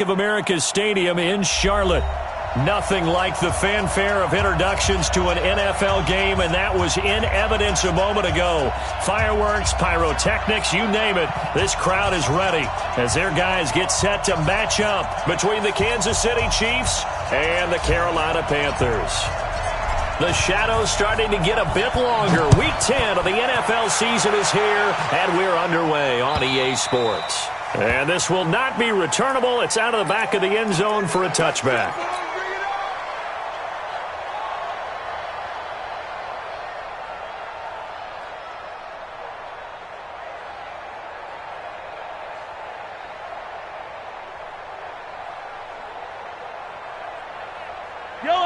of America's Stadium in Charlotte. Nothing like the fanfare of introductions to an NFL game, and that was in evidence a moment ago. Fireworks, pyrotechnics, you name it. This crowd is ready as their guys get set to match up between the Kansas City Chiefs and the Carolina Panthers. The shadow's starting to get a bit longer. Week 10 of the NFL season is here, and we're underway on EA Sports. And this will not be returnable. It's out of the back of the end zone for a touchback.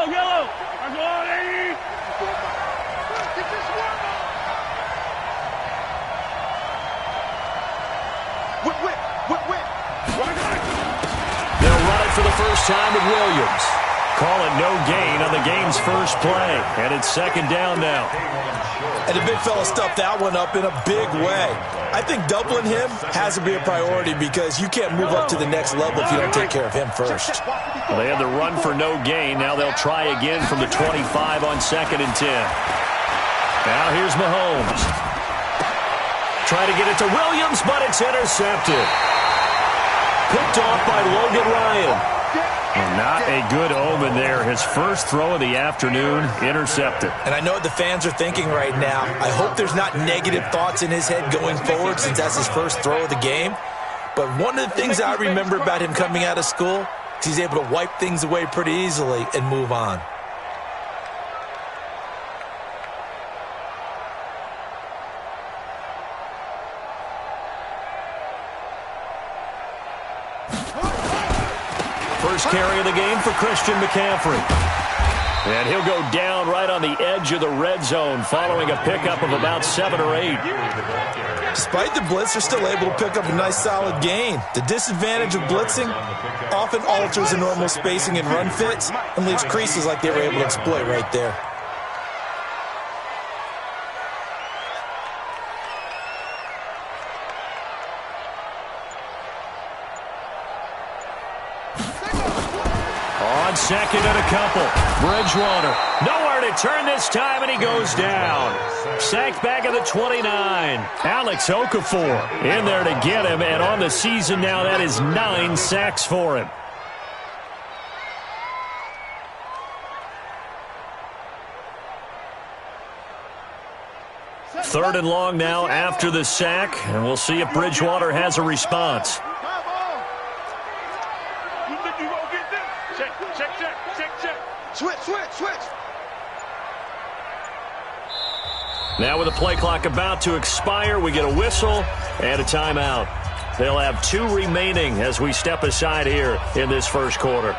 Yellow. I'm going, Eddie. Get this one. Whip. They'll run it for the first time with Williams. Call it no gain on the game's first play. And it's second down now. And the big fella stuffed that one up in a big way. I think doubling him has to be a priority because you can't move up to the next level if you don't take care of him first. Well, they had the run for no gain. Now they'll try again from the 25 on 2nd and 10. Now here's Mahomes. Try to get it to Williams, but it's intercepted. Picked off by Logan Ryan. Well, not a good omen there. His first throw of the afternoon, intercepted. And I know what the fans are thinking right now. I hope there's not negative thoughts in his head going forward since that's his first throw of the game. But one of the things I remember about him coming out of school is he's able to wipe things away pretty easily and move on. First carry of the game for Christian McCaffrey. And he'll go down right on the edge of the red zone following a pickup of about 7 or 8. Despite the blitz, they're still able to pick up a nice solid gain. The disadvantage of blitzing often alters the normal spacing and run fits and leaves creases like they were able to exploit right there. On second and a couple, Bridgewater. Nowhere to turn this time, and he goes down. Sacked back at the 29. Alex Okafor in there to get him, and on the season now, that is 9 sacks for him. Third and long now after the sack, and we'll see if Bridgewater has a response. Switch. Now with the play clock about to expire, we get a whistle and a timeout. They'll have 2 remaining as we step aside here in this first quarter.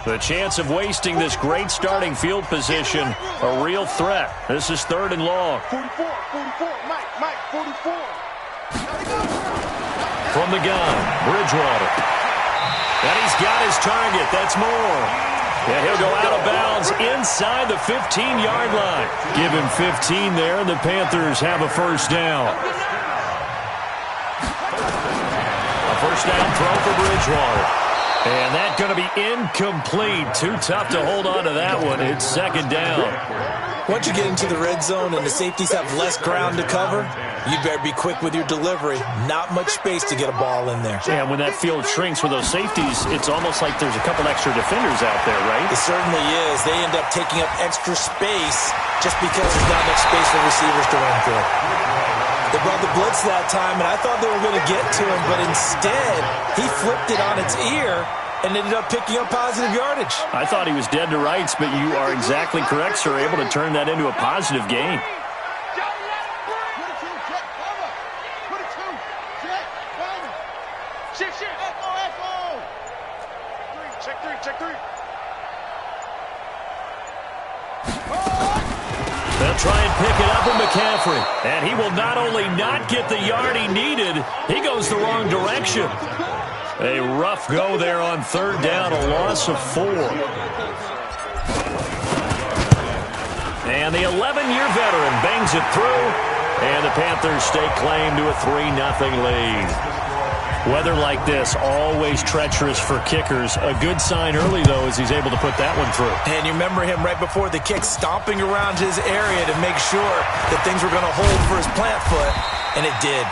The chance of wasting this great starting field position, a real threat. This is 3rd and long. 44, Mike, 44. From the gun, Bridgewater. And he's got his target. That's more. And he'll go out of bounds inside the 15-yard line. Give him 15 there, and the Panthers have a first down. A first down throw for Bridgewater. And that's going to be incomplete. Too tough to hold on to that one. It's second down. Once you get into the red zone and the safeties have less ground to cover, you better be quick with your delivery. Not much space to get a ball in there. Yeah, when that field shrinks with those safeties, it's almost like there's a couple extra defenders out there, right? It certainly is. They end up taking up extra space just because there's not enough space for receivers to run through. They brought the blitz that time, and I thought they were going to get to him, but instead, he flipped it on its ear and ended up picking up positive yardage. I thought he was dead to rights, but you are exactly correct, sir. Able to turn that into a positive gain. They'll try and pick it up with McCaffrey. And he will not only not get the yard he needed, he goes the wrong direction. A rough go there on 3rd down, a loss of 4. And the 11-year veteran bangs it through, and the Panthers stake claim to a 3-0 lead. Weather like this, always treacherous for kickers. A good sign early, though, as he's able to put that one through. And you remember him right before the kick stomping around his area to make sure that things were going to hold for his plant foot, and it did.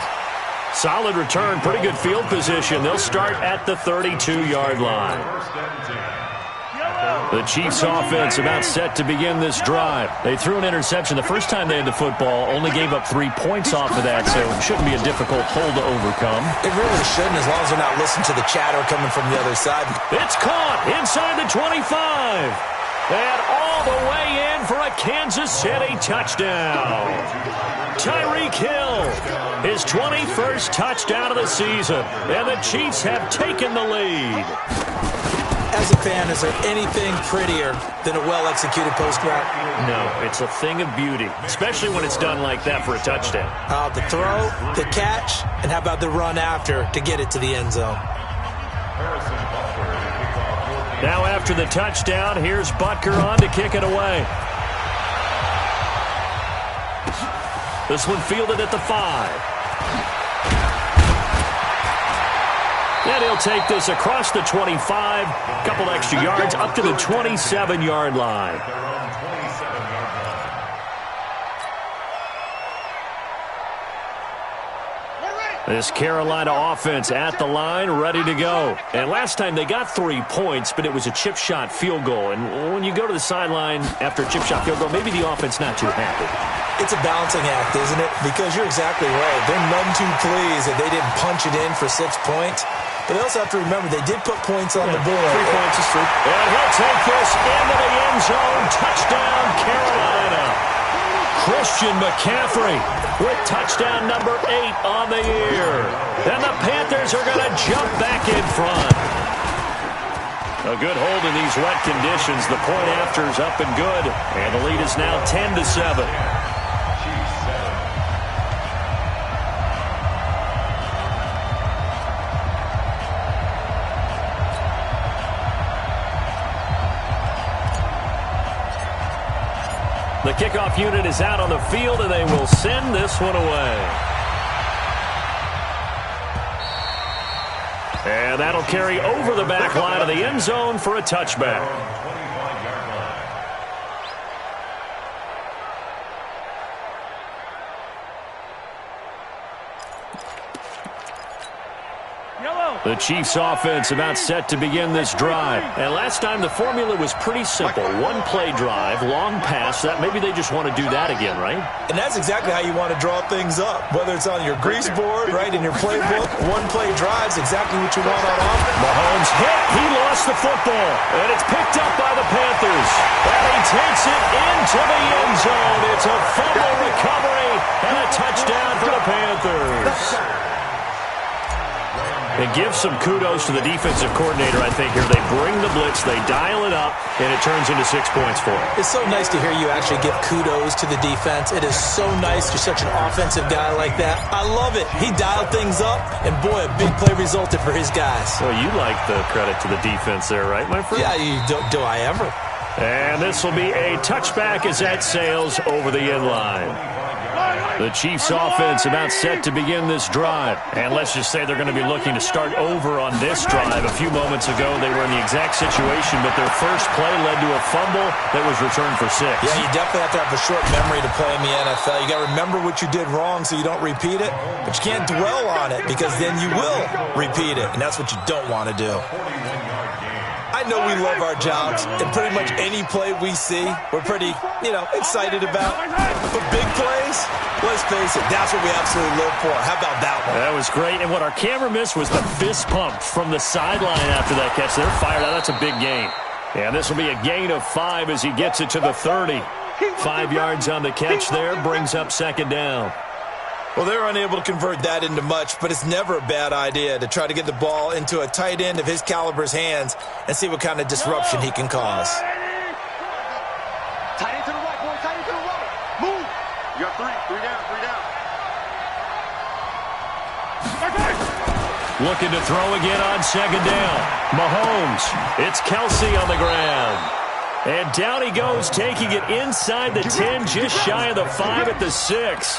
Solid return, pretty good field position. They'll start at the 32-yard line. The Chiefs offense about set to begin this drive. They threw an interception the first time they had the football, only gave up 3 points off of that, so it shouldn't be a difficult hole to overcome. It really shouldn't, as long as they're not listening to the chatter coming from the other side. It's caught inside the 25. And all the way in for a Kansas City touchdown. Tyreek Hill, his 21st touchdown of the season, and the Chiefs have taken the lead. As a fan, is there anything prettier than a well-executed post route? No, it's a thing of beauty, especially when it's done like that for a touchdown. The throw, the catch, and how about the run after to get it to the end zone? Now after the touchdown, here's Butker on to kick it away. This one fielded at the 5. And he'll take this across the 25, a couple extra yards, up to the 27-yard line. This Carolina offense at the line, ready to go. And last time they got 3 points, but it was a chip shot field goal. And when you go to the sideline after a chip shot field goal, maybe the offense not too happy. It's a balancing act, isn't it? Because you're exactly right. They're none too pleased that they didn't punch it in for 6 points. But they also have to remember they did put points on the board. 3 points is true. And he'll take this into the end zone. Touchdown, Carolina. Christian McCaffrey with touchdown number 8 on the year. And the Panthers are going to jump back in front. A good hold in these wet conditions. The point after is up and good. And the lead is now 10-7. The kickoff unit is out on the field, and they will send this one away. And that'll carry over the back line of the end zone for a touchback. The Chiefs offense about set to begin this drive. And last time the formula was pretty simple. One play drive, long pass. That maybe they just want to do that again, right? And that's exactly how you want to draw things up. Whether it's on your grease board, right, in your playbook, one play drive's exactly what you want on offense. Mahomes hit. He lost the football. And it's picked up by the Panthers. And he takes it into the end zone. It's a fumble recovery and a touchdown for the Panthers. And give some kudos to the defensive coordinator, I think, here. They bring the blitz, they dial it up, and it turns into 6 points for them. It's so nice to hear you actually give kudos to the defense. It is so nice you're such an offensive guy like that. I love it. He dialed things up, and boy, a big play resulted for his guys. Well, you like the credit to the defense there, right, my friend? Yeah, do I ever. And this will be a touchback as that sails over the end line. The Chiefs offense about set to begin this drive. And let's just say they're going to be looking to start over on this drive. A few moments ago, they were in the exact situation, but their first play led to a fumble that was returned for 6. Yeah, you definitely have to have a short memory to play in the NFL. You got to remember what you did wrong so you don't repeat it, but you can't dwell on it because then you will repeat it, and that's what you don't want to do. I know we love our jobs, and pretty much any play we see, we're pretty, excited about. But big plays, let's face it, that's what we absolutely live for. How about that one? That was great, and what our camera missed was the fist pump from the sideline after that catch. They're fired out. That's a big gain. And this will be a gain of 5 as he gets it to the 30. 5 yards on the catch there, brings up second down. Well, they were unable to convert that into much, but it's never a bad idea to try to get the ball into a tight end of his caliber's hands and see what kind of disruption he can cause. Tight end to the right, boy. Tight end to the right. Move. You got 3 down. Looking to throw again on second down. Mahomes. It's Kelsey on the ground. And down he goes, taking it inside the 10, just shy of the 5 at the 6.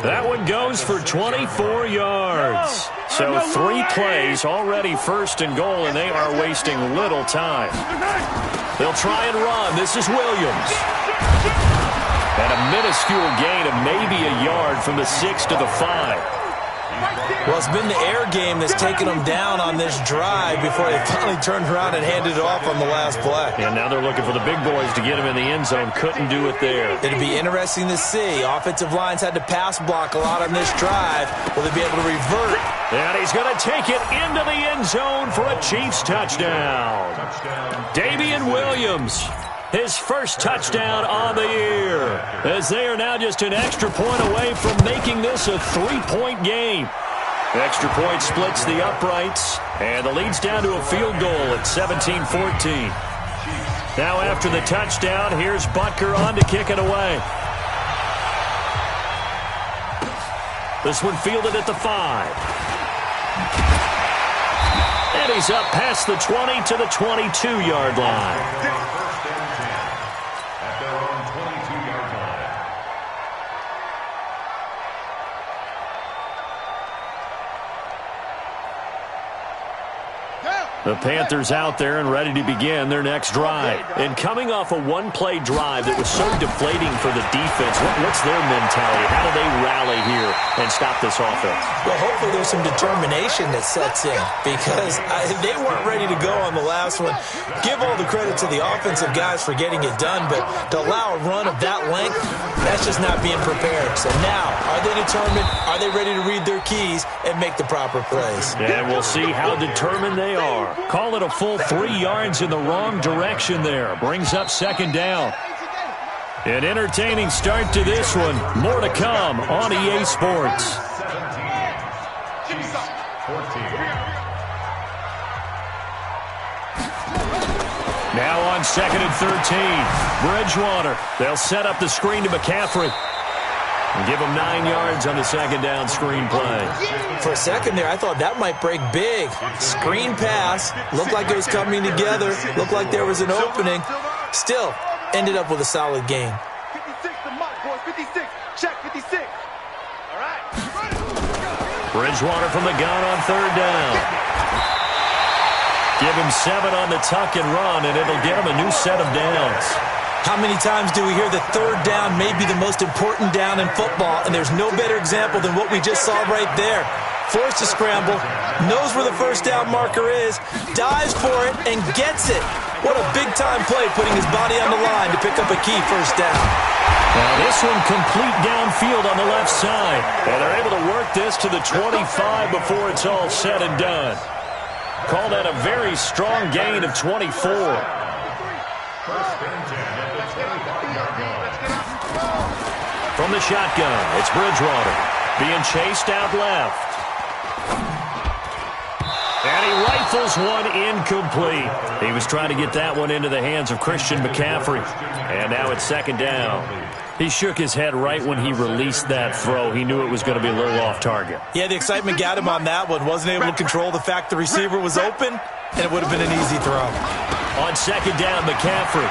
That one goes for 24 yards. So 3 plays, already first and goal, and they are wasting little time. They'll try and run. This is Williams. And a minuscule gain of maybe a yard from the 6 to the 5. Well, it's been the air game that's taken them down on this drive before they finally turned around and handed it off on the last play. And now they're looking for the big boys to get him in the end zone. Couldn't do it there. It'll be interesting to see. Offensive lines had to pass block a lot on this drive. Will they be able to revert? And he's going to take it into the end zone for a Chiefs touchdown. Damian Williams, his first touchdown on the year, as they are now just an extra point away from making this a 3-point game. Extra point splits the uprights, and the lead's down to a field goal at 17-14. Now after the touchdown, here's Butker on to kick it away. This one fielded at the 5. And he's up past the 20 to the 22-yard line. The Panthers out there and ready to begin their next drive. And coming off a one-play drive that was so deflating for the defense, what's their mentality? How do they rally here and stop this offense? Well, hopefully there's some determination that sets in because they weren't ready to go on the last one. Give all the credit to the offensive guys for getting it done, but to allow a run of that length, that's just not being prepared. So now, are they determined? Are they ready to read their keys and make the proper plays? And we'll see how determined they are. Call it a full 3 yards in the wrong direction there. Brings up second down. An entertaining start to this one. More to come on EA Sports. Now on 2nd and 13. Bridgewater. They'll set up the screen to McCaffrey. And give him 9 yards on the second down screen play. For a second there, I thought that might break big. Screen pass. Looked like it was coming together. Looked like there was an opening. Still, ended up with a solid gain. 56 to Mott, boys. 56. Check 56. All right. Bridgewater from the gun on third down. Give him 7 on the tuck and run, and it'll get him a new set of downs. How many times do we hear that third down may be the most important down in football, and there's no better example than what we just saw right there. Forced to scramble, knows where the first down marker is, dives for it, and gets it. What a big-time play, putting his body on the line to pick up a key first down. Now this one complete downfield on the left side, and they're able to work this to the 25 before it's all said and done. Call that a very strong gain of 24. From the shotgun, it's Bridgewater being chased out left. And he rifles one incomplete. He was trying to get that one into the hands of Christian McCaffrey. And now it's second down. He shook his head right when he released that throw. He knew it was going to be a little off target. Yeah, the excitement got him on that one. Wasn't able to control the fact the receiver was open, and it would have been an easy throw. On second down, McCaffrey.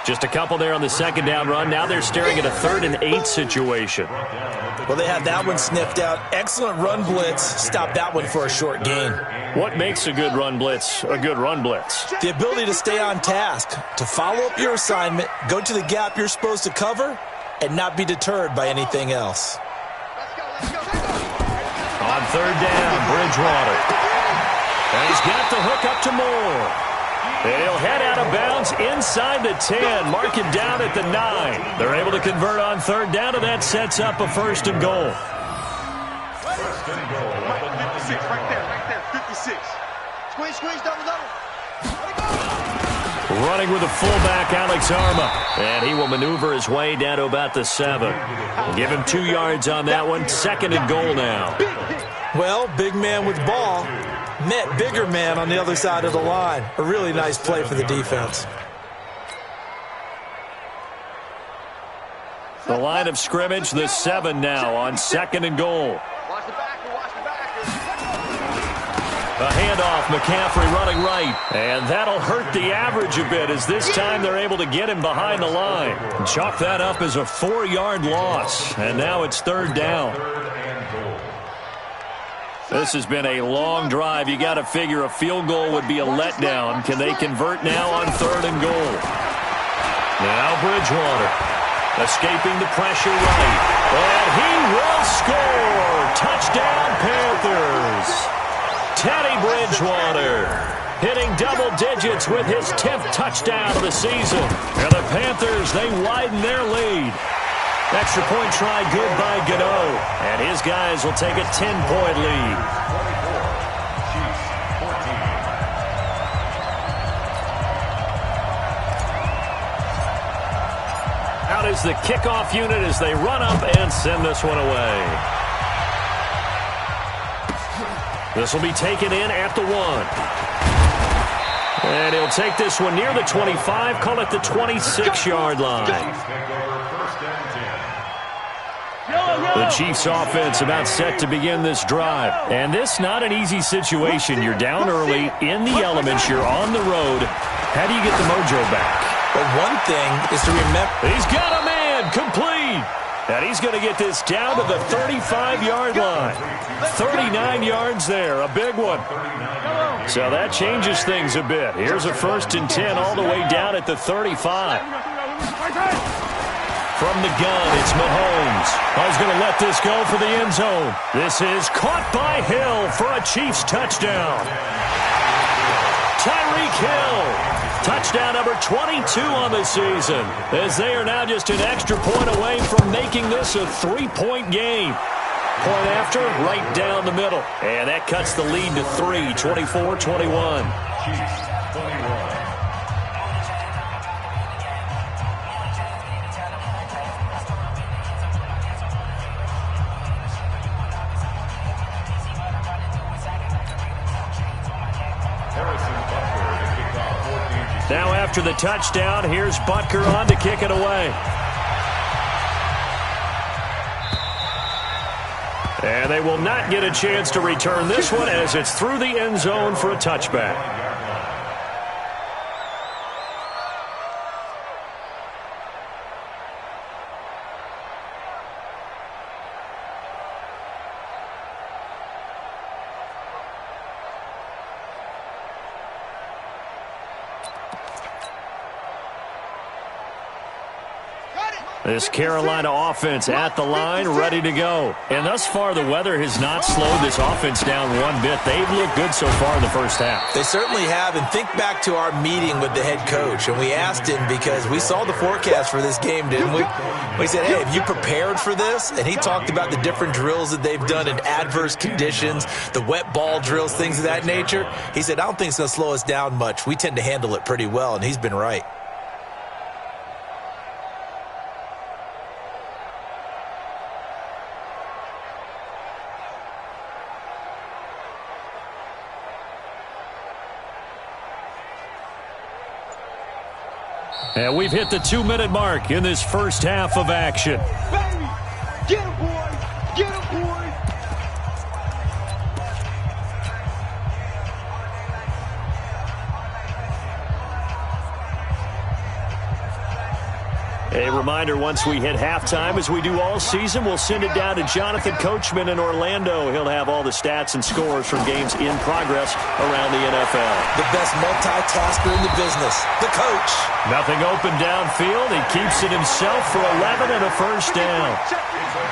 Just a couple there on the second down run. Now they're staring at a 3rd and 8 situation. Well, they had that one sniffed out. Excellent run blitz. Stopped that one for a short gain. What makes a good run blitz a good run blitz? The ability to stay on task, to follow up your assignment, go to the gap you're supposed to cover, and not be deterred by anything else. On third down, Bridgewater. And he's got the hook up to Moore. And he'll head out of bounds inside the 10. Mark it down at the 9. They're able to convert on third down, and that sets up a 1st and goal. 56, right there, 56. Squeeze, double. Running with the fullback, Alex Arma. And he will maneuver his way down to about the 7. Give him 2 yards on that one. 2nd and goal now. Well, big man with ball met bigger man on the other side of the line. A really nice play for the defense. The line of scrimmage, the 7 now on 2nd and goal. Watch the backer. A handoff, McCaffrey running right. And that'll hurt the average a bit as this time they're able to get him behind the line. Chalk that up as a 4-yard loss. And now it's 3rd down. This has been a long drive. You got to figure a field goal would be a letdown. Can they convert now on 3rd and goal? Now Bridgewater escaping the pressure right. And he will score. Touchdown Panthers. Teddy Bridgewater hitting double digits with his 10th touchdown of the season. And the Panthers, they widen their lead. Extra point try good by Gano. And his guys will take a 10-point lead. Out is the kickoff unit as they run up and send this one away. This will be taken in at the 1. And he'll take this one near the 25, call it the 26-yard line. The Chiefs offense about set to begin this drive. And this not an easy situation. You're down early, in the elements, you're on the road. How do you get the mojo back? But one thing is to remember. He's got a man, complete. And he's going to get this down to the 35-yard line. 39 yards there, a big one. So that changes things a bit. Here's a 1st and 10 all the way down at the 35. From the gun, it's Mahomes. He's going to let this go for the end zone. This is caught by Hill for a Chiefs touchdown. Tyreek Hill. Touchdown number 22 on the season, as they are now just an extra point away from making this a 3-point game. Point after, right down the middle. And that cuts the lead to 3, 24-21. Now after the touchdown, here's Butker on to kick it away. And they will not get a chance to return this one as it's through the end zone for a touchback. This Carolina offense at the line, ready to go. And thus far, the weather has not slowed this offense down one bit. They've looked good so far in the first half. They certainly have. And think back to our meeting with the head coach. And we asked him, because we saw the forecast for this game, didn't we? We said, hey, have you prepared for this? And he talked about the different drills that they've done in adverse conditions, the wet ball drills, things of that nature. He said, I don't think it's going to slow us down much. We tend to handle it pretty well, and he's been right. And we've hit the 2-minute mark in this first half of action. Baby, get him, boy. Get him, boy. A reminder, once we hit halftime, as we do all season, we'll send it down to Jonathan Coachman in Orlando. He'll have all the stats and scores from games in progress around the NFL. The best multitasker in the business, the coach. Nothing open downfield. He keeps it himself for 11 and a first down.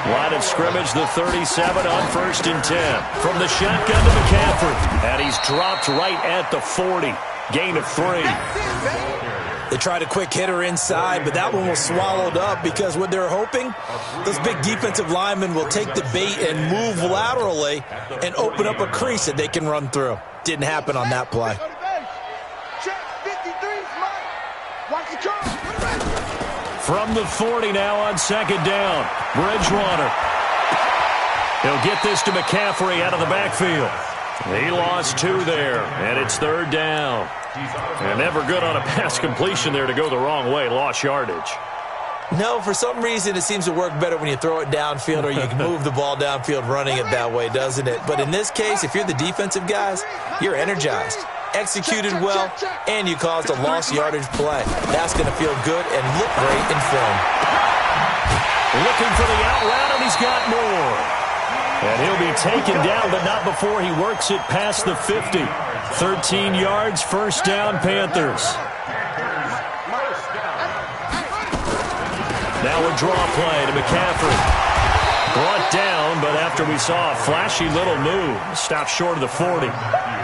Line of scrimmage, the 37 on 1st and 10. From the shotgun to McCaffrey. And he's dropped right at the 40. Gain of 3. They tried a quick hitter inside, but that one was swallowed up because what they're hoping, those big defensive linemen will take the bait and move laterally and open up a crease that they can run through. Didn't happen on that play. From the 40 now on 2nd down. Bridgewater. He'll get this to McCaffrey out of the backfield. He lost 2 there, and it's 3rd down. And never good on a pass completion there to go the wrong way. Lost yardage. No, for some reason it seems to work better when you throw it downfield or you can move the ball downfield running it that way, doesn't it? But in this case, if you're the defensive guys, you're energized, executed well, and you caused a lost yardage play. That's going to feel good and look great in film. Looking for the out route, and he's got more. And he'll be taken down, but not before he works it past the 50. 13 yards, first down, Panthers. Now a draw play to McCaffrey. Brought down, but after we saw a flashy little move, stopped short of the 40.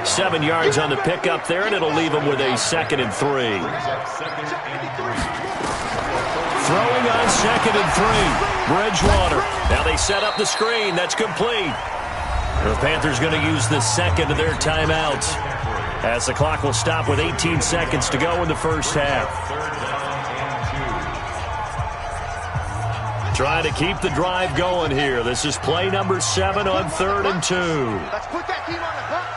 7 yards on the pickup there, and it'll leave him with a 2nd and 3. Throwing on 2nd and 3. Bridgewater. Now they set up the screen. That's complete. The Panthers going to use the second of their timeouts, as the clock will stop with 18 seconds to go in the first half. Trying to keep the drive going here. This is play number 7 on 3rd and 2. Let's put that team on the clock.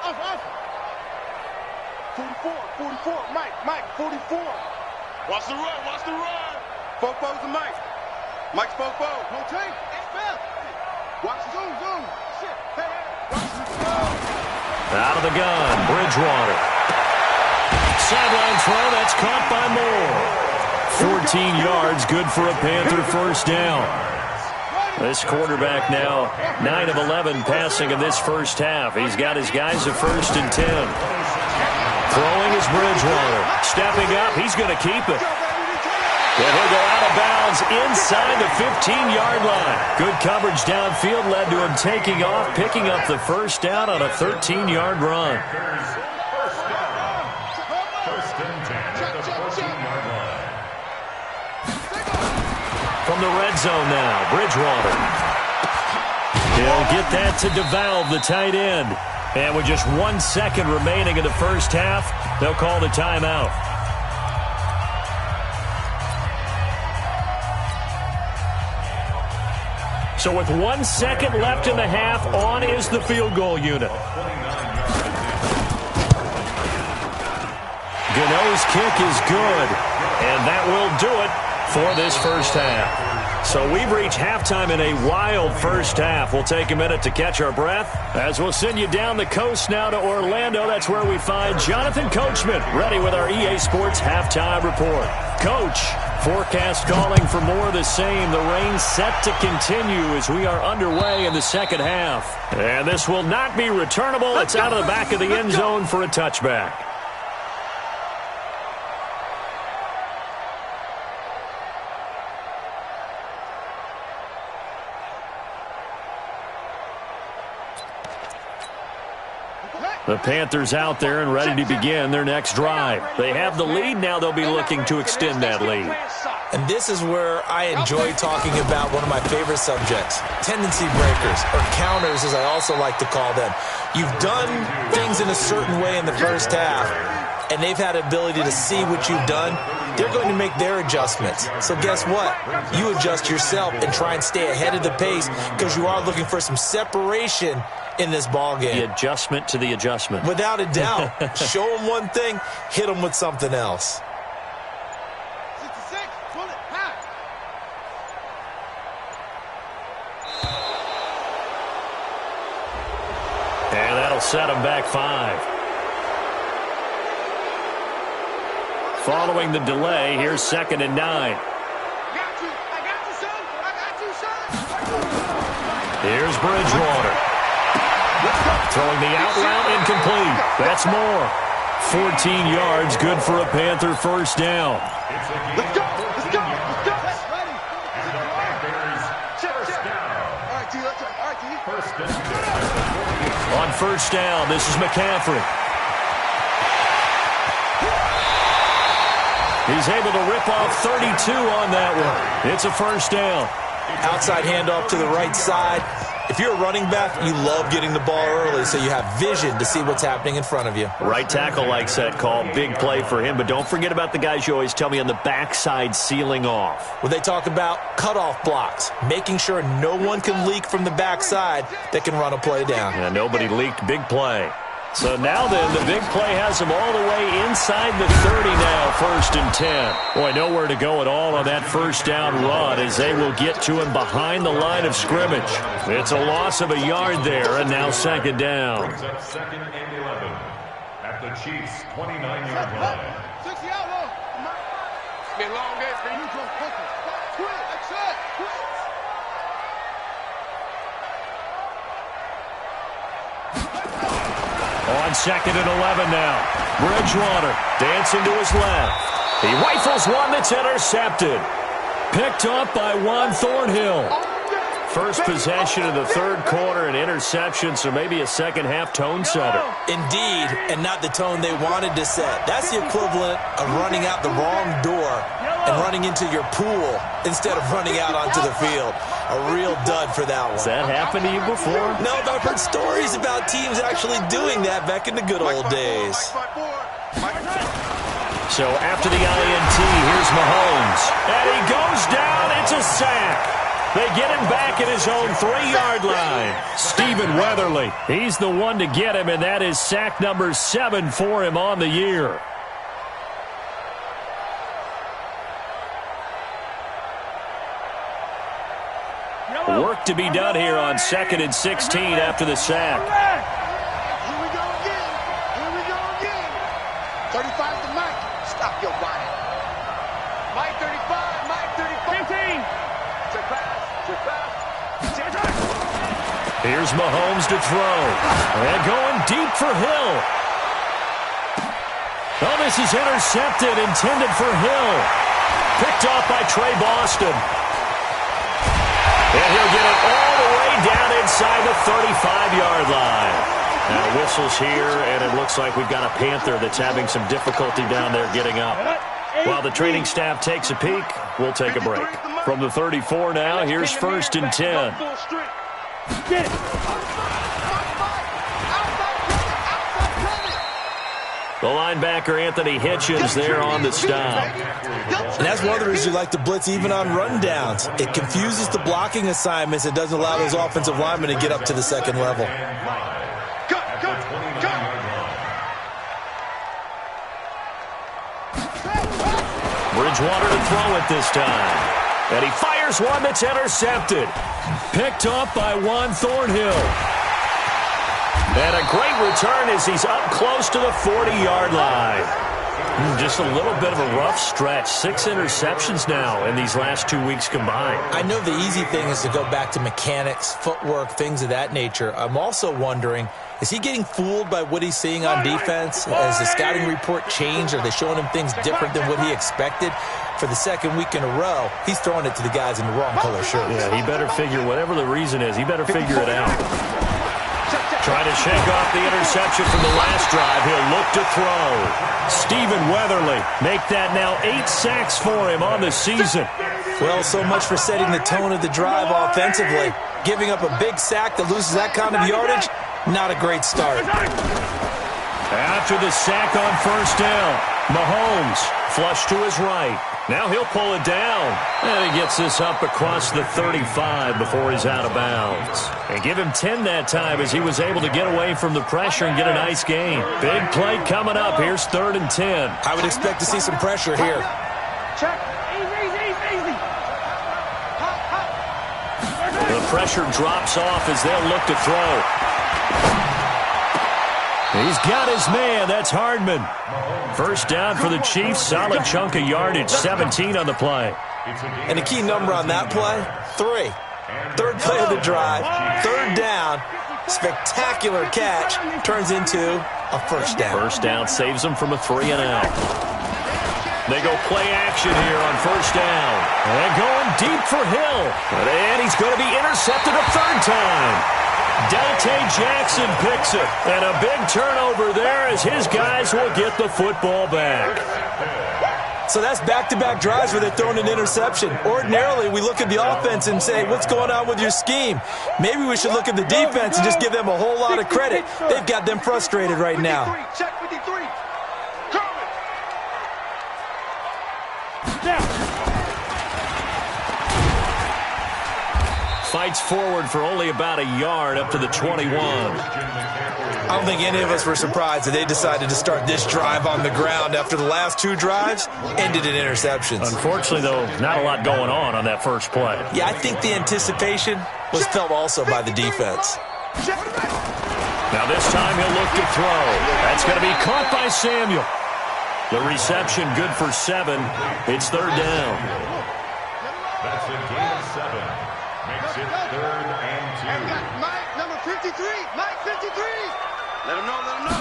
Off. 44, Mike, 44. Watch the run. Fofo's the Mike. Mike's Fofo. No tank. Watch zoom. Shit. Hey. Watch the go. Out of the gun, Bridgewater. Sideline throw, that's caught by Moore. 14 yards, good for a Panther first down. This quarterback now 9 of 11 passing in this first half. He's got his guys at 1st and 10. Throwing is Bridgewater. Stepping up, he's going to keep it. And he'll go out of bounds inside the 15-yard line. Good coverage downfield led to him taking off, picking up the first down on a 13-yard run. From the red zone now, Bridgewater. He'll get that to DeValve, the tight end. And with just 1 second remaining in the first half, they'll call the timeout. So with 1 second left in the half, on is the field goal unit. Gano's kick is good, and that will do it for this first half. So we've reached halftime in a wild first half. We'll take a minute to catch our breath as we'll send you down the coast now to Orlando. That's where we find Jonathan Coachman ready with our EA Sports halftime report. Coach, forecast calling for more of the same. The rain set to continue as we are underway in the second half. And this will not be returnable. It's out of the back of the end zone for a touchback. The Panthers out there and ready to begin their next drive. They have the lead. Now they'll be looking to extend that lead. And this is where I enjoy talking about one of my favorite subjects, tendency breakers, or counters as I also like to call them. You've done things in a certain way in the first half, and they've had the ability to see what you've done. They're going to make their adjustments. So guess what? You adjust yourself and try and stay ahead of the pace because you are looking for some separation in this ball game. The adjustment to the adjustment. Without a doubt. Show them one thing, hit them with something else. 66, pull it, high. And that'll set them back 5. Following the delay, here's 2nd and 9. I got you, son. Here's Bridgewater. Throwing the out route, incomplete. That's more. 14 yards, good for a Panther first down. Let's go. Ready. On first down, this is McCaffrey. He's able to rip off 32 on that one. It's a first down. Outside handoff to the right side. If you're a running back, you love getting the ball early so you have vision to see what's happening in front of you. Right tackle likes that call. Big play for him. But don't forget about the guys you always tell me on the backside sealing off. When they talk about cutoff blocks, making sure no one can leak from the backside that can run a play down. Yeah, nobody leaked. Big play. So now then, the big play has them all the way inside the 30 now, 1st and 10. Boy, nowhere to go at all on that first down run as they will get to him behind the line of scrimmage. It's a loss of a yard there, and now 2nd down. 2nd and 11 at the Chiefs' 29-yard line. 60 out low. It's been a long day for you. Quick, that's it. Quick. On 2nd and 11 now. Bridgewater dancing to his left. He rifles one that's intercepted. Picked up by Juan Thornhill. First possession of the 3rd quarter, an interception, so maybe a second-half tone setter. Indeed, and not the tone they wanted to set. That's the equivalent of running out the wrong door and running into your pool instead of running out onto the field. A real dud for that one. Has that happened to you before? No, but I've heard stories about teams actually doing that back in the good old days. So after the INT, here's Mahomes. And he goes down. It's a sack. They get him back at his own 3-yard line. Stephen Weatherly, he's the one to get him, and that is sack number 7 for him on the year. Work to be done here on 2nd and 16 after the sack. Here we go again. Here we go again. 35 to Mike. Stop your body. Mike 35, Mike 35. 15. Check pass, check pass. Here's Mahomes to throw. And going deep for Hill. Oh, this is intercepted, intended for Hill. Picked off by Trey Boston. And he'll get it all the way down inside the 35-yard line. Now whistles here, and it looks like we've got a Panther that's having some difficulty down there getting up. While the training staff takes a peek, we'll take a break. From the 34 now, here's 1st and 10. Get it. The linebacker, Anthony Hitchens, there on the stop. And that's one of the reasons you like to blitz even on rundowns. It confuses the blocking assignments. It doesn't allow those offensive linemen to get up to the 2nd level. Bridgewater to throw it this time. And he fires one that's intercepted. Picked up by Juan Thornhill. And a great return as he's up close to the 40-yard line. Just a little bit of a rough stretch. 6 interceptions now in these last 2 weeks combined. I know the easy thing is to go back to mechanics, footwork, things of that nature. I'm also wondering, is he getting fooled by what he's seeing on defense? Has the scouting report changed? Are they showing him things different than what he expected? For the 2nd week in a row, he's throwing it to the guys in the wrong color shirts. Yeah, he better figure, whatever the reason is, he better figure it out. Trying to shake off the interception from the last drive. He'll look to throw. Stephen Weatherly, make that now 8 sacks for him on the season. Well, so much for setting the tone of the drive offensively. Giving up a big sack that loses that kind of yardage, not a great start. After the sack on 1st down, Mahomes flush to his right. Now he'll pull it down. And he gets this up across the 35 before he's out of bounds. And give him 10 that time as he was able to get away from the pressure and get a nice gain. Big play coming up. Here's 3rd and 10. I would expect to see some pressure here. Check. Easy. The pressure drops off as they'll look to throw. He's got his man. That's Hardman. 1st down for the Chiefs. Solid chunk of yardage. 17 on the play. And the key number on that play, 3. 3rd play of the drive. 3rd down. Spectacular catch. Turns into a 1st down. 1st down saves them from a 3-and-out. They go play action here on 1st down. And going deep for Hill. And he's going to be intercepted a 3rd time. Dante Jackson picks it. And a big turnover there as his guys will get the football back. So that's back-to-back drives where they're throwing an interception. Ordinarily, we look at the offense and say, what's going on with your scheme? Maybe we should look at the defense and just give them a whole lot of credit. They've got them frustrated right now. Check 53. Coming. Fights forward for only about a yard up to the 21. I don't think any of us were surprised that they decided to start this drive on the ground after the last two drives ended in interceptions. Unfortunately, though, not a lot going on that first play. Yeah, I think the anticipation was felt also by the defense. Now this time he'll look to throw. That's going to be caught by Samuel. The reception good for 7. It's third down. That's a gain of 7. Makes it 3rd and 2. Mike, number 53. Mike, 53. Let him know, let him know.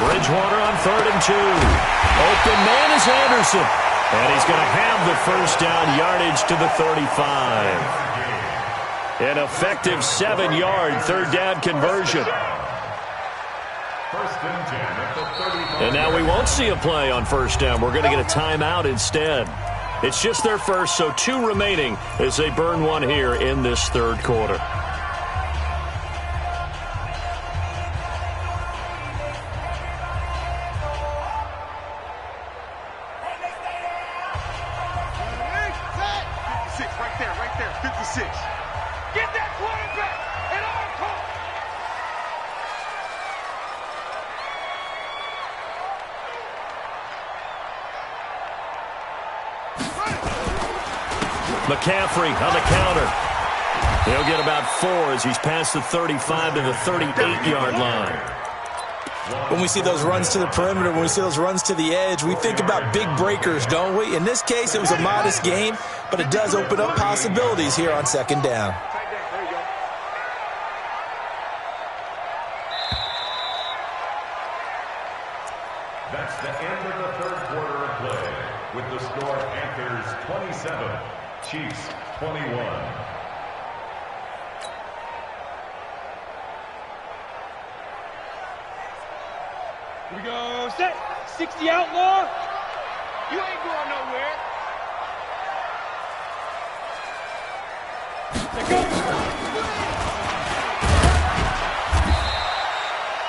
Bridgewater on 3rd and 2. Open man is Anderson. And he's going to have the first down yardage to the 35. An effective 7-yard third down conversion. First and 10 at the 35. And now we won't see a play on first down. We're going to get a timeout instead. It's just their first, so 2 remaining as they burn one here in this third quarter. Right there, 56. Get that quarterback and our call. McCaffrey on the counter. He'll get about 4 as he's past the 35 to the 38-yard line. When we see those runs to the perimeter, when we see those runs to the edge, we think about big breakers, don't we? In this case, it was a modest gain, but it does open up possibilities here on second down. That's the end of the third quarter of play, with the score Panthers 27, Chiefs 21. Here we go, set. 60 outlaw. You ain't going nowhere. Let go.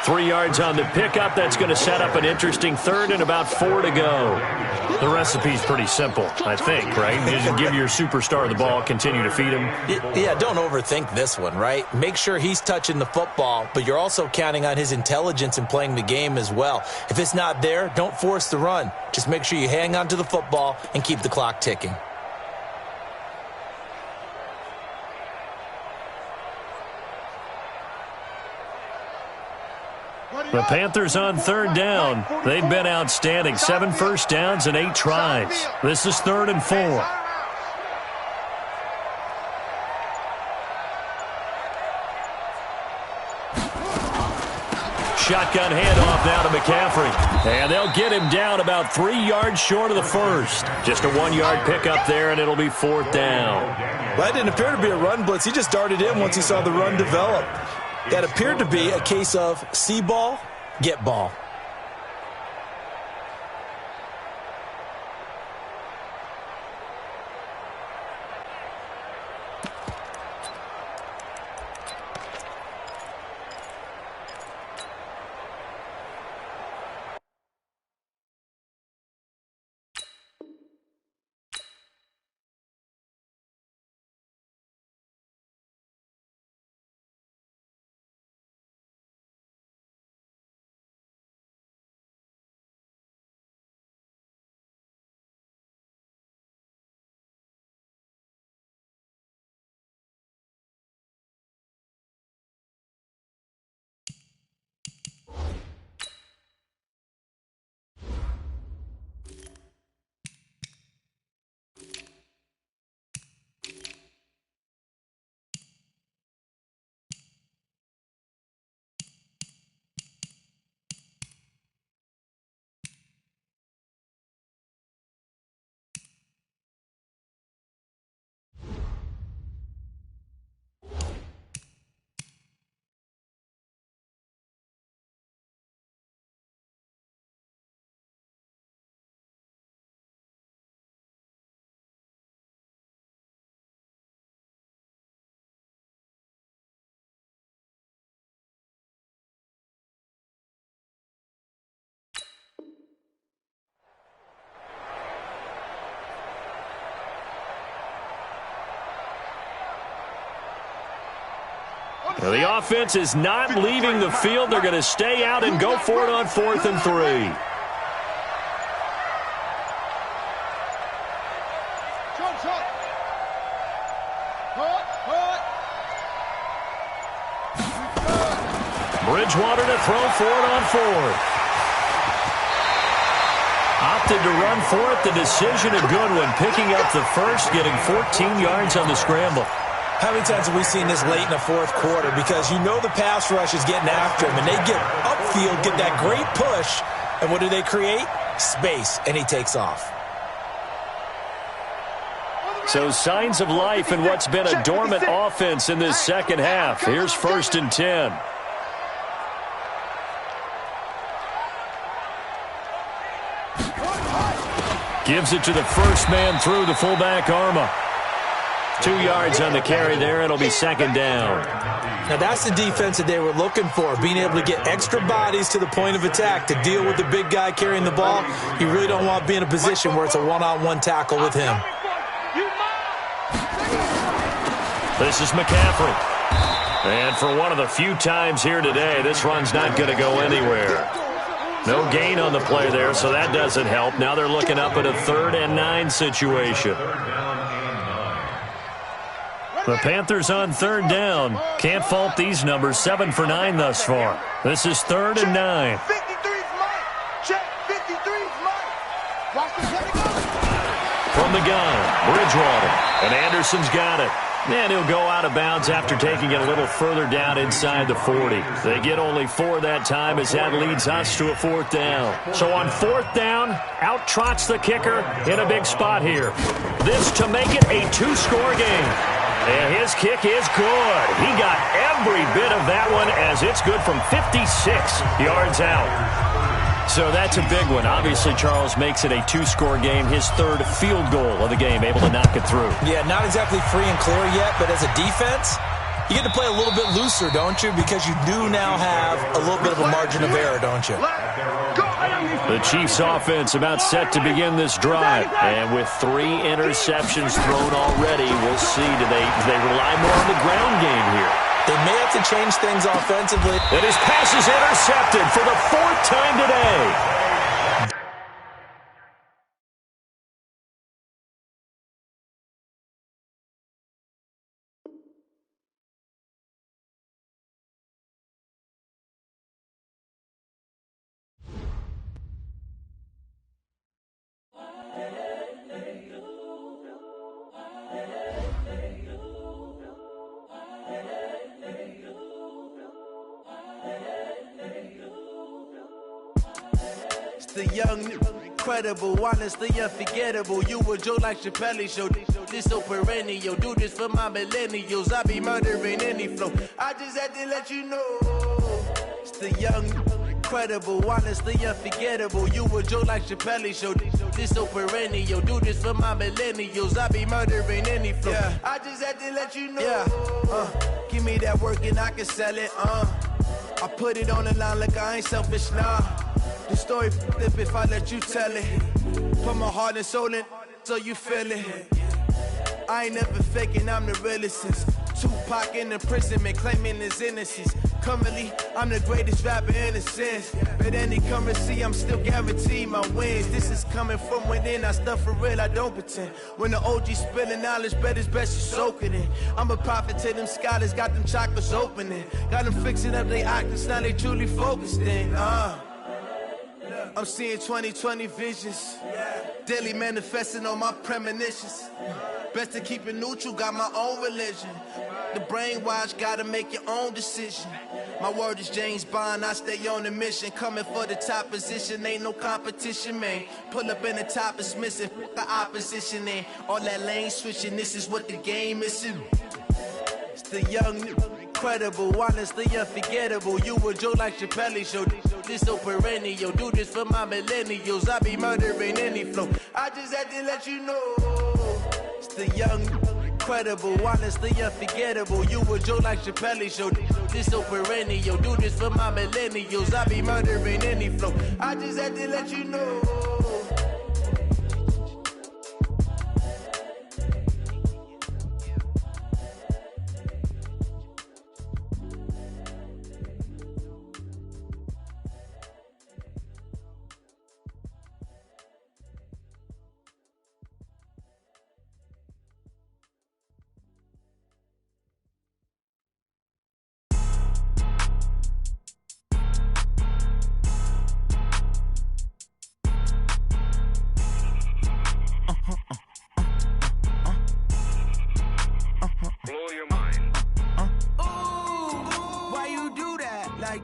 3 yards on the pickup. That's going to set up an interesting third and about 4 to go. The recipe's pretty simple, I think, right? You just give your superstar the ball, continue to feed him. Yeah, don't overthink this one, right? Make sure he's touching the football, but you're also counting on his intelligence in playing the game as well. If it's not there, don't force the run. Just make sure you hang on to the football and keep the clock ticking. The Panthers on third down. They've been outstanding. 7 first downs and 8 tries. This is 3rd and 4. Shotgun handoff now to McCaffrey. And they'll get him down about 3 yards short of the first. Just a 1-yard pickup there, and it'll be 4th down. Well, that didn't appear to be a run blitz. He just darted in once he saw the run develop. That appeared to be a case of see ball, get ball. Well, the offense is not leaving the field. They're going to stay out and go for it on 4th and 3. Bridgewater to throw for it on 4th. Opted to run for it. The decision a good one. Picking up the first, getting 14 yards on the scramble. How many times have we seen this late in the fourth quarter? Because you know the pass rush is getting after him, and they get upfield, get that great push, and what do they create? Space, and he takes off. So signs of life in what's been a dormant offense in this second half. Here's 1st and 10. Gives it to the first man through, the fullback Arma. 2 yards on the carry there. It'll be 2nd down. Now that's the defense that they were looking for, being able to get extra bodies to the point of attack to deal with the big guy carrying the ball. You really don't want to be in a position where it's a one-on-one tackle with him. This is McCaffrey. And for one of the few times here today, this run's not going to go anywhere. No gain on the play there, so that doesn't help. Now they're looking up at a 3rd and 9 situation. The Panthers on 3rd down. Can't fault these numbers. 7 for 9 thus far. This is 3rd and 9. 53's mine. Check. 53's mine. Watch the play go. From the gun, Bridgewater. And Anderson's got it. And he'll go out of bounds after taking it a little further down inside the 40. They get only 4 that time as that leads us to a 4th down. So on 4th down, out trots the kicker in a big spot here. This to make it a 2-score game. And his kick is good. He got every bit of that one as it's good from 56 yards out. So that's a big one. Obviously, Charles makes it a 2-score game. His 3rd field goal of the game, able to knock it through. Yeah, not exactly free and clear yet, but as a defense, you get to play a little bit looser, don't you? Because you do now have a little bit of a margin of error, don't you? The Chiefs offense about set to begin this drive. And with 3 interceptions thrown already, we'll see. Do they rely more on the ground game here? They may have to change things offensively. And his pass is intercepted for the 4th time today. The young, incredible, honestly unforgettable. You a Joe like Chappelle show. This so perennial. Do this for my millennials. I be murdering any flow. I just had to let you know. It's the young, incredible, honestly unforgettable. You a Joe like Chappelle show. This so perennial. Do this for my millennials. I be murdering any flow. Yeah. I just had to let you know. Yeah. Give me that work and I can sell it. I put it on the line like I ain't selfish, nah. The story flip if I let you tell it. Put my heart and soul in so you feel it. I ain't never faking, I'm the realest since Tupac in imprisonment, claiming his innocence. Currently, I'm the greatest rapper in a sense. But any currency, I'm still guaranteed my wins. This is coming from within, I stuff for real, I don't pretend. When the OG spilling knowledge, bet it's best you soak it in. I'm a prophet to them scholars, got them chakras opening. Got them fixing up they octaves, now they truly focused in. I'm seeing 2020 visions. Daily manifesting on my premonitions. Best to keep it neutral, got my own religion. The brainwash, gotta make your own decision. My word is James Bond, I stay on a mission. Coming for the top position, ain't no competition, man. Pull up in the top is missing, the opposition in. All that lane switching, this is what the game is. It's the young, incredible, honestly unforgettable. You a Joe like Chappelle show. This so perennial. Do this for my millennials. I be murdering any flow. I just had to let you know. It's the young, incredible, honestly unforgettable. You a Joe like Chappelle show. This so perennial. Do this for my millennials. I be murdering any flow. I just had to let you know.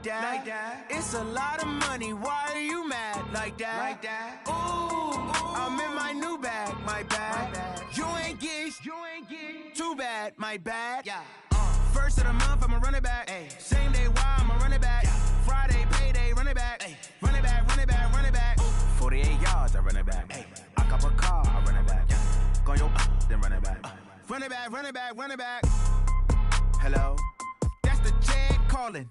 like that. It's a lot of money, why are you mad like that? Ooh, I'm in my new bag, my bad. You ain't get too bad, my bad. First of the month, I'ma run it back. Same day, why I'ma run it back. Friday, payday, run it back. Run it back, run it back, run it back. 48 yards, I run it back. I cop a car, I run it back. Go your then run it back. Run it back, run it back, run it back. Hello? That's the check calling.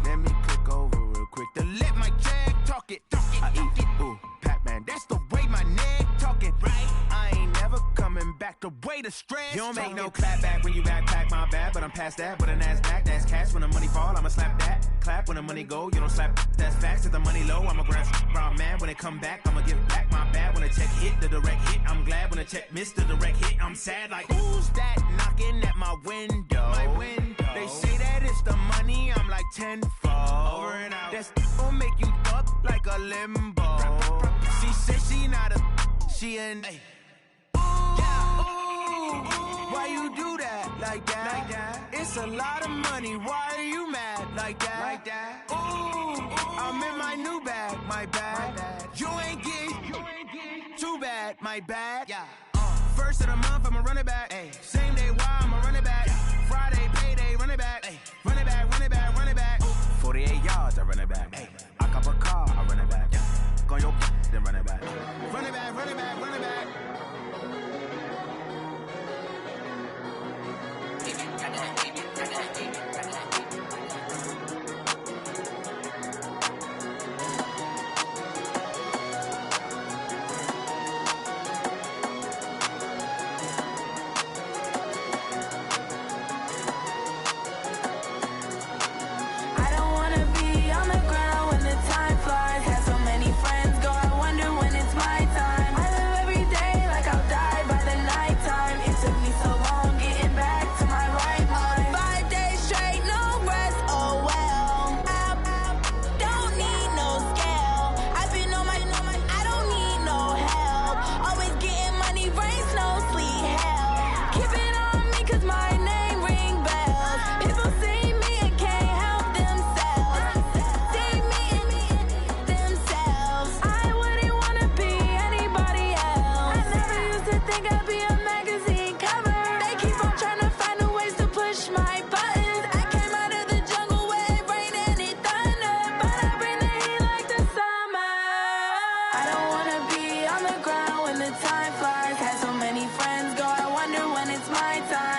Let me click over real quick to let my check talk it. I eat it, ooh, Pac-Man. That's the way my neck talking. Right? I ain't never coming back the way the stress. You don't make no clap back when you backpack, my bad. But I'm past that with a NASDAQ. That's cash when the money fall, I'ma slap that. Clap when the money go, you don't slap. That's facts. If the money low, I'ma grab brown man. When it come back, I'ma give back my bad. When the check hit, the direct hit. I'm glad when the check missed the direct hit. I'm sad like, who's that knocking at my window? My window. They say that it's the money, I'm like tenfold. Over and out. That's gon' make you up like a limbo. She said she not a, she an. Why you do that like that? It's a lot of money, why are you mad like that? Ooh, I'm in my new bag, my bad. You ain't get too bad, my bad. First of the month, I'ma run it back. Same day, why I'ma run it back. Friday, payday, run it back. Run it back, run it back, run it back. 48 yards, I run it back. I cop a car, I run it back. Go your then run it back. Run it back, run it back, run it back. Time flies, had so many friends go, I wonder when it's my time.